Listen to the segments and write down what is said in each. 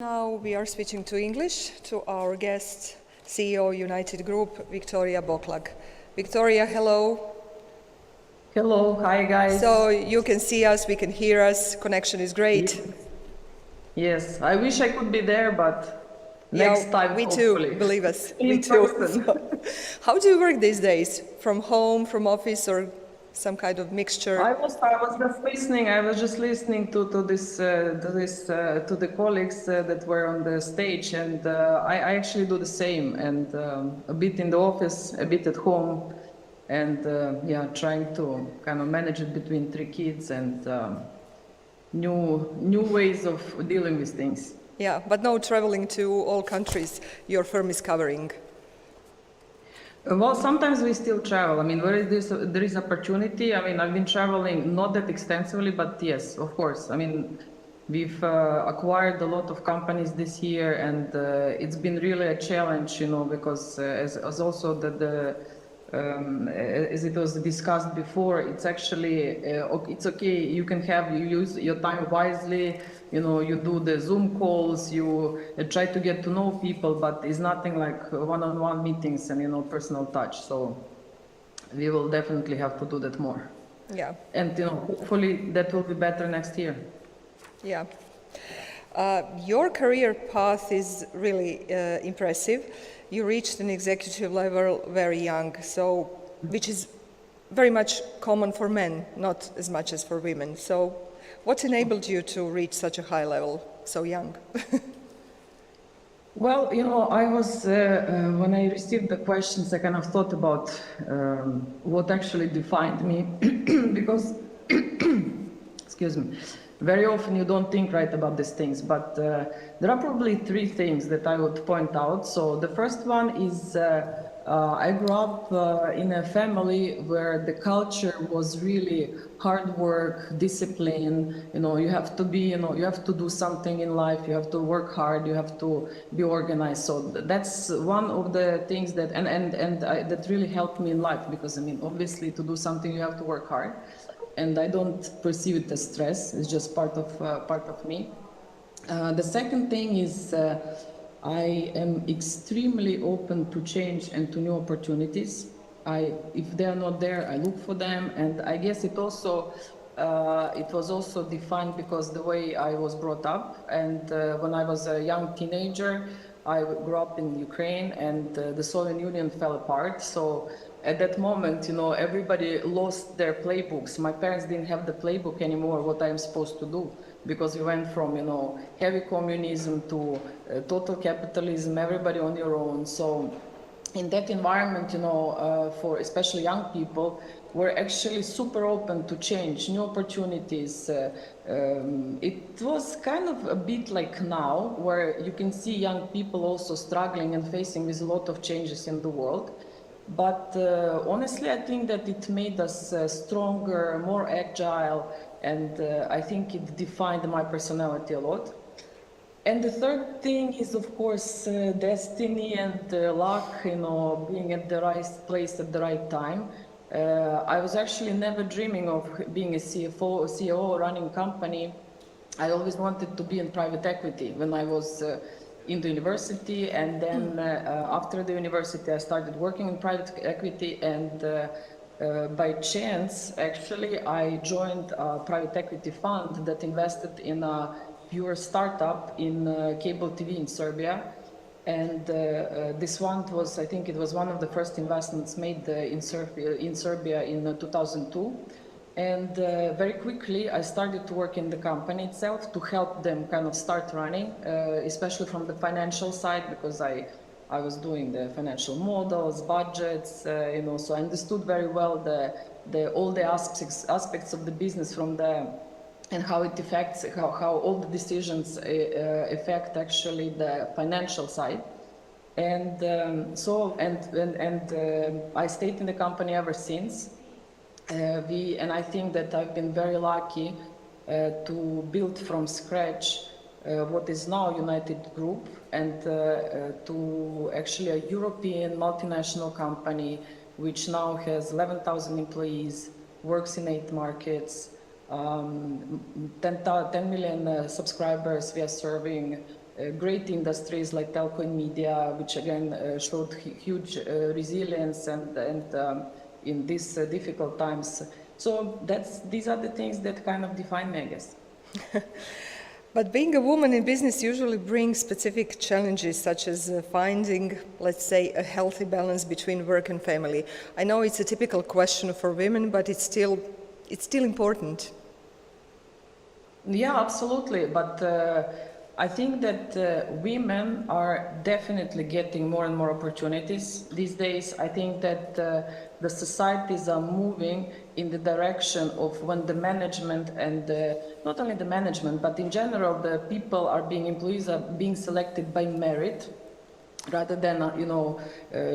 Now we are switching to English to our guest, CEO United Group, Victoriya Boklag. Victoriya, hello. Hello, hi guys. So you can see us, we can hear us, connection is great. Yes, I wish I could be there, but next time, we hopefully. too, believe us, In we too. person. So, how do you work these days? From home, from office, or some kind of mixture? I was just listening. I was just listening to the colleagues that were on the stage, and I actually do the same. And a bit in the office, a bit at home, and yeah, trying to kind of manage it between 3 kids and new ways of dealing with things. Yeah, but no traveling to all countries your firm is covering. Well, sometimes we still travel. I mean, there is opportunity. I mean, I've been traveling not that extensively, but yes, of course. I mean, we've acquired a lot of companies this year, and it's been really a challenge, you know, because as also as it was discussed before, it's actually it's okay. You use your time wisely. You know, you do the Zoom calls, you try to get to know people, but it's nothing like one-on-one meetings and, you know, personal touch. So we will definitely have to do that more. Yeah. And, you know, hopefully that will be better next year. Yeah. Your career path is really impressive. You reached an executive level very young, so which is very much common for men, not as much as for women. So what enabled you to reach such a high level so young? Well, you know, I was, when I received the questions, I kind of thought about what actually defined me, because, excuse me, very often you don't think right about these things, but there are probably 3 things that I would point out. So the first one is I grew up in a family where the culture was really hard work, discipline. You know, you have to be, you know, you have to do something in life. You have to work hard. You have to be organized. So that's one of the things that that really helped me in life, because I mean, obviously, to do something you have to work hard, and I don't perceive it as stress. It's just part of me. The second thing is I am extremely open to change and to new opportunities. If they are not there, I look for them, and I guess it was also defined because the way I was brought up. And when I was a young teenager, I grew up in Ukraine, and the Soviet Union fell apart. So at that moment, you know, everybody lost their playbooks. My parents didn't have the playbook anymore, what I'm supposed to do, because we went from, you know, heavy communism to total capitalism, everybody on your own. So in that environment, you know, for especially young people, we're actually super open to change, new opportunities. It was kind of a bit like now, where you can see young people also struggling and facing with a lot of changes in the world. But honestly, I think that it made us stronger, more agile, and I think it defined my personality a lot. And the third thing is, of course, destiny and luck, you know, being at the right place at the right time. I was actually never dreaming of being a CEO, running a company. I always wanted to be in private equity when I was in the university, and then after the university I started working in private equity, and by chance actually I joined a private equity fund that invested in a pure startup in cable TV in Serbia. And this fund was, I think it was one of the first investments made in Serbia in 2002. And very quickly, I started to work in the company itself to help them kind of start running, especially from the financial side, because I was doing the financial models, budgets, you know, so I understood very well all the aspects of the business from and how it affects, how all the decisions affect actually the financial side. And I stayed in the company ever since. And I think that I've been very lucky to build from scratch what is now United Group, and to actually a European multinational company which now has 11,000 employees, works in 8 markets, 10 million subscribers we are serving, great industries like telco and media, which again showed huge resilience and in these difficult times. So these are the things that kind of define me, I guess. But being a woman in business usually brings specific challenges, such as finding, let's say, a healthy balance between work and family. I know it's a typical question for women, but it's still important. Yeah, absolutely. But I think that women are definitely getting more and more opportunities these days. I think that the societies are moving in the direction of when the management and not only the management, but in general, the people are being, employees are being selected by merit rather than,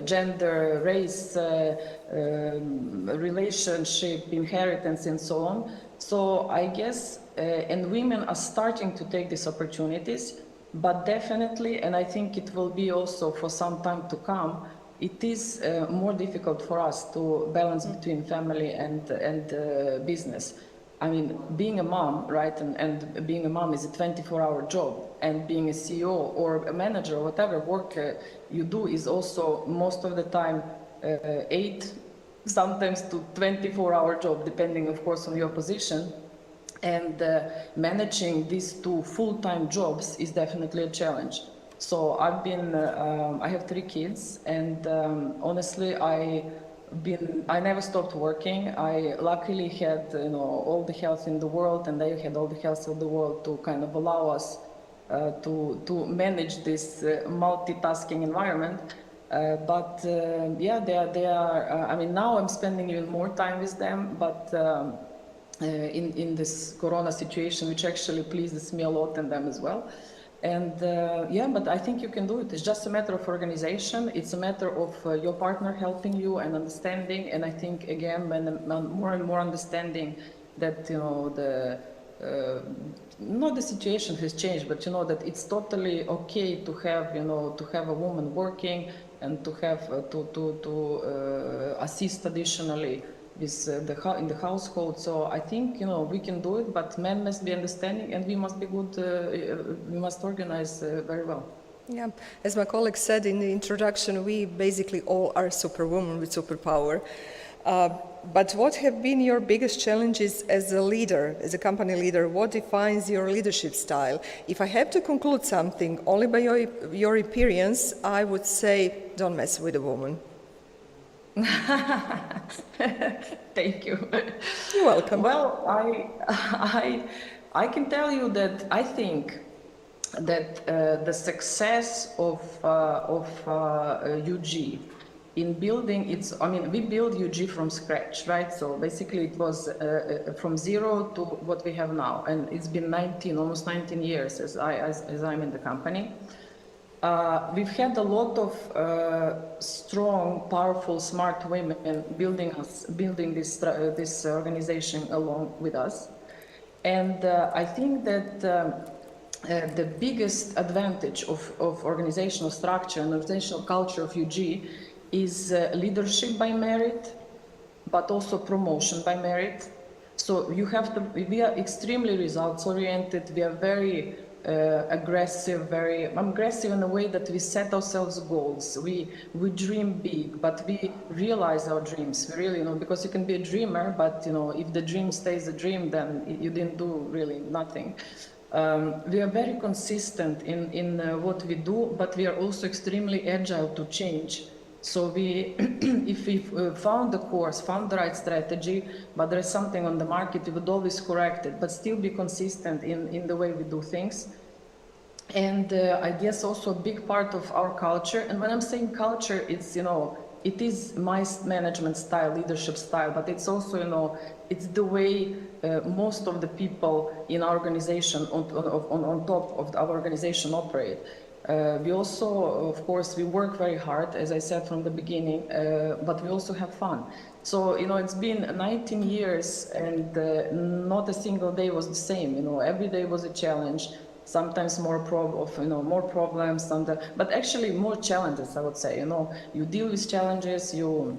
gender, race, relationship, inheritance, and so on. So I guess, and women are starting to take these opportunities, but definitely, and I think it will be also for some time to come, it is more difficult for us to balance between family and business. I mean, being a mom, right, and being a mom is a 24-hour job, and being a CEO or a manager or whatever work you do is also most of the time 8, sometimes to 24-hour job, depending, of course, on your position. And managing these 2 full-time jobs is definitely a challenge. So I have 3 kids, and honestly, I never stopped working. I luckily had all the health in the world, and they had all the health in the world to kind of allow us to manage this multitasking environment. Yeah, they are. I mean, now I'm spending even more time with them, but in this Corona situation, which actually pleases me a lot, and them as well. And yeah, but I think you can do it. It's just a matter of organization. It's a matter of your partner helping you and understanding. And I think, again, when more and more understanding that, not the situation has changed, but that it's totally okay to have, to have a woman working and to have to assist additionally with in the household. So I think we can do it, but men must be understanding, and we must be good. We must organize very well. Yeah, as my colleague said in the introduction, we basically all are superwoman with superpower. But what have been your biggest challenges as a leader, as a company leader? What defines your leadership style? If I have to conclude something only by your experience, I would say don't mess with a woman. Thank you. You're welcome. Well, I can tell you that I think that the success of UG in building we built UG from scratch, right? So basically it was from zero to what we have now, and it's been almost 19 years as I'm in the company. We've had a lot of strong, powerful, smart women building this organization along with us. And I think that the biggest advantage of organizational structure and organizational culture of UG is leadership by merit, but also promotion by merit. So we are extremely results oriented. We are very aggressive in a way that we set ourselves goals. We dream big, but we realize our dreams. We really, because you can be a dreamer, but if the dream stays a dream, then you didn't do really nothing. We are very consistent in what we do, but we are also extremely agile to change. So if we found the course, found the right strategy, but there is something on the market, we would always correct it, but still be consistent in the way we do things. And I guess also a big part of our culture, and when I'm saying culture, it's, it is my management style, leadership style, but it's also, it's the way most of the people in our organization, on top of our organization operate. We also, of course, we work very hard, as I said from the beginning, but we also have fun. So, it's been 19 years and not a single day was the same. Every day was a challenge. Sometimes more problems, but actually more challenges, I would say. You deal with challenges, you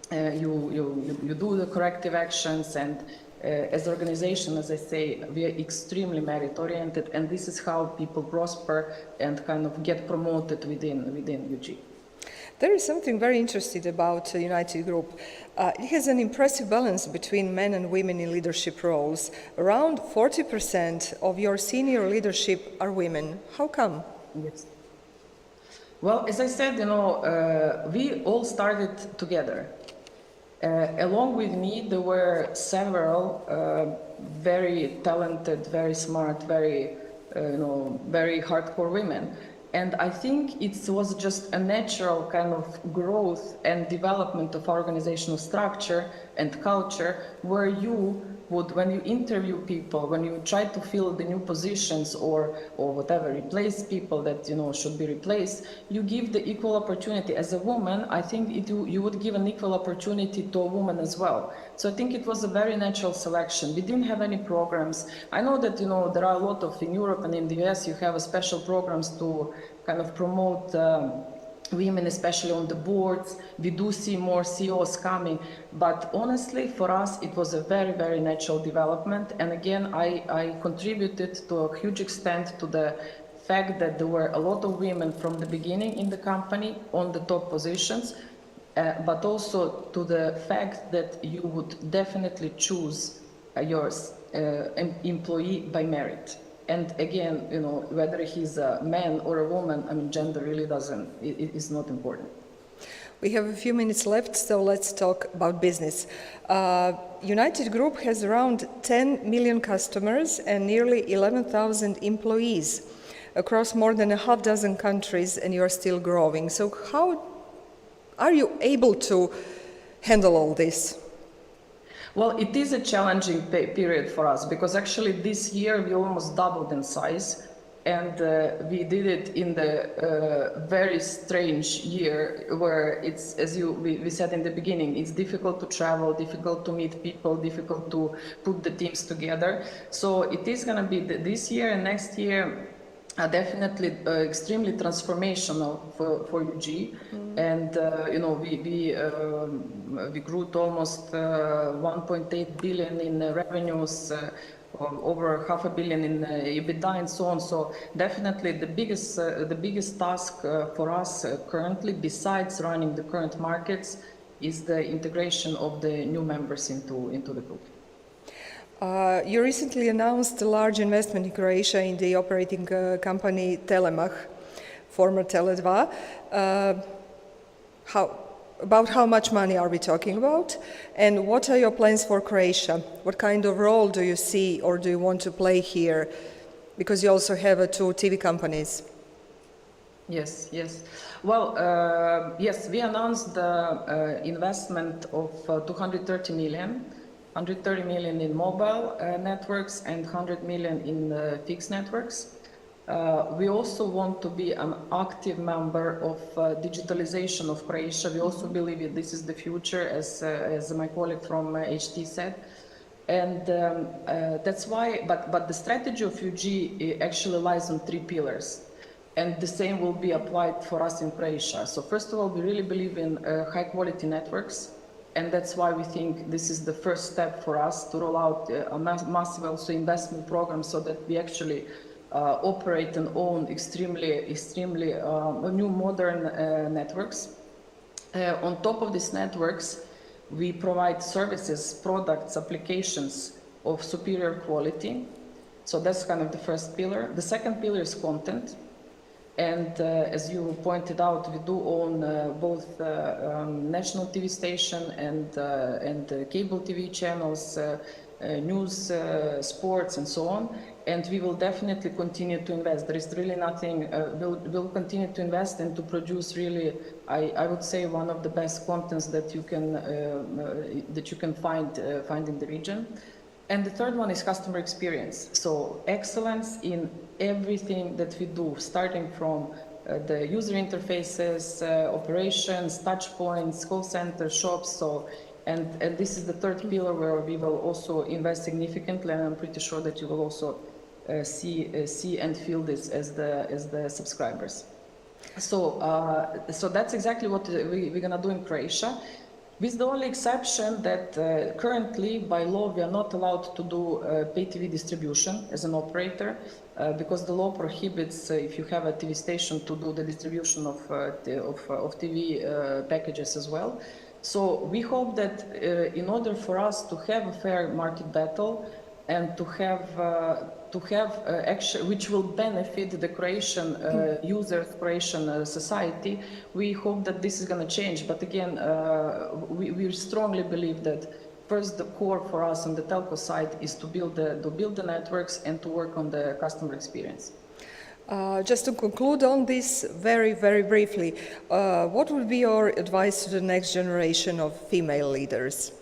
do the corrective actions, and as an organization, as I say, we are extremely merit-oriented, and this is how people prosper and kind of get promoted within UG. There is something very interesting about United Group. It has an impressive balance between men and women in leadership roles. Around 40% of your senior leadership are women. How come? Yes. Well, as I said, we all started together. Along with me, there were several very talented, very smart, very hardcore women. And I think it was just a natural kind of growth and development of organizational structure and culture where you would, when you interview people, when you try to fill the new positions or whatever, replace people that should be replaced, you give the equal opportunity. As a woman, I think you would give an equal opportunity to a woman as well. So I think it was a very natural selection. We didn't have any programs. I know that there are a lot of, in Europe and in the US, you have a special programs to kind of promote women, especially on the boards. We do see more CEOs coming, but honestly, for us, it was a very, very natural development. And again, I contributed to a huge extent to the fact that there were a lot of women from the beginning in the company on the top positions, but also to the fact that you would definitely choose your employee by merit. And again, whether he's a man or a woman, I mean, gender really it is not important. We have a few minutes left, so let's talk about business. United Group has around 10 million customers and nearly 11,000 employees across more than a half dozen countries, and you're still growing. So how are you able to handle all this? Well, it is a challenging period for us because actually this year we almost doubled in size, and we did it in the very strange year where it's, as we said in the beginning, it's difficult to travel, difficult to meet people, difficult to put the teams together. So it is going to be this year and next year definitely extremely transformational for UG. And we grew to almost 1.8 billion in revenues, over $500 million in EBITDA and so on. So definitely the biggest task for us currently, besides running the current markets, is the integration of the new members into the group. You recently announced a large investment in Croatia in the operating company Telemach, former Tele2. About how much money are we talking about? And what are your plans for Croatia? What kind of role do you see or do you want to play here? Because you also have two TV companies. Yes. Well, yes, we announced the investment of 230 million. 130 million in mobile networks and 100 million in fixed networks. We also want to be an active member of digitalization of Croatia. We also believe that this is the future, as my colleague from HT said. And that's why, but the strategy of UG actually lies on 3 pillars. And the same will be applied for us in Croatia. So first of all, we really believe in high quality networks. And that's why we think this is the first step for us to roll out a massive also investment program so that we actually operate and own extremely new modern networks. On top of these networks, we provide services, products, applications of superior quality. So that's kind of the first pillar. The second pillar is content. And as you pointed out, we do own both national TV station and cable TV channels, news, sports, and so on. And we will definitely continue to invest. There is really nothing. We'll continue to invest and to produce really, I would say, one of the best contents that you can find in the region. And the third one is customer experience. So excellence in everything that we do, starting from the user interfaces, operations, touch points, call center, shops. So, and this is the third pillar where we will also invest significantly, and I'm pretty sure that you will also see and feel this as the subscribers. So, so that's exactly what we're gonna do in Croatia. With the only exception that currently by law we are not allowed to do pay TV distribution as an operator because the law prohibits if you have a TV station to do the distribution of TV packages as well. So we hope that in order for us to have a fair market battle and to have action which will benefit the Croatian users, Croatian society, we hope that this is going to change. But again, we strongly believe that first the core for us on the telco side is to build the networks and to work on the customer experience. Just to conclude on this very, very briefly, what would be your advice to the next generation of female leaders?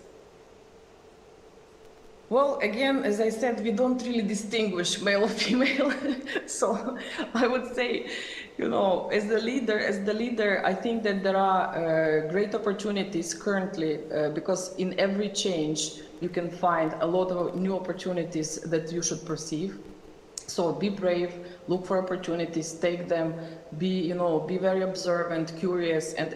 Well, again, as I said, we don't really distinguish male or female. So I would say, you know, as the leader, I think that there are great opportunities currently because in every change you can find a lot of new opportunities that you should perceive. So be brave, look for opportunities, take them, be very observant, curious, and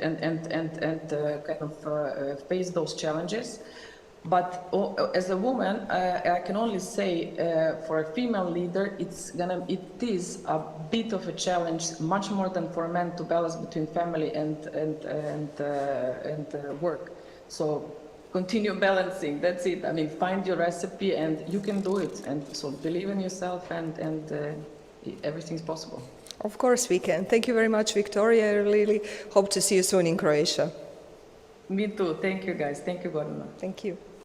kind of face those challenges. But as a woman, I can only say for a female leader, it is a bit of a challenge, much more than for men, to balance between family and work. So continue balancing. That's it. I mean, find your recipe, and you can do it. And so believe in yourself, and everything's possible. Of course we can. Thank you very much, Victoria. I really hope to see you soon in Croatia. Me too. Thank you, guys. Thank you, Gordana. Thank you.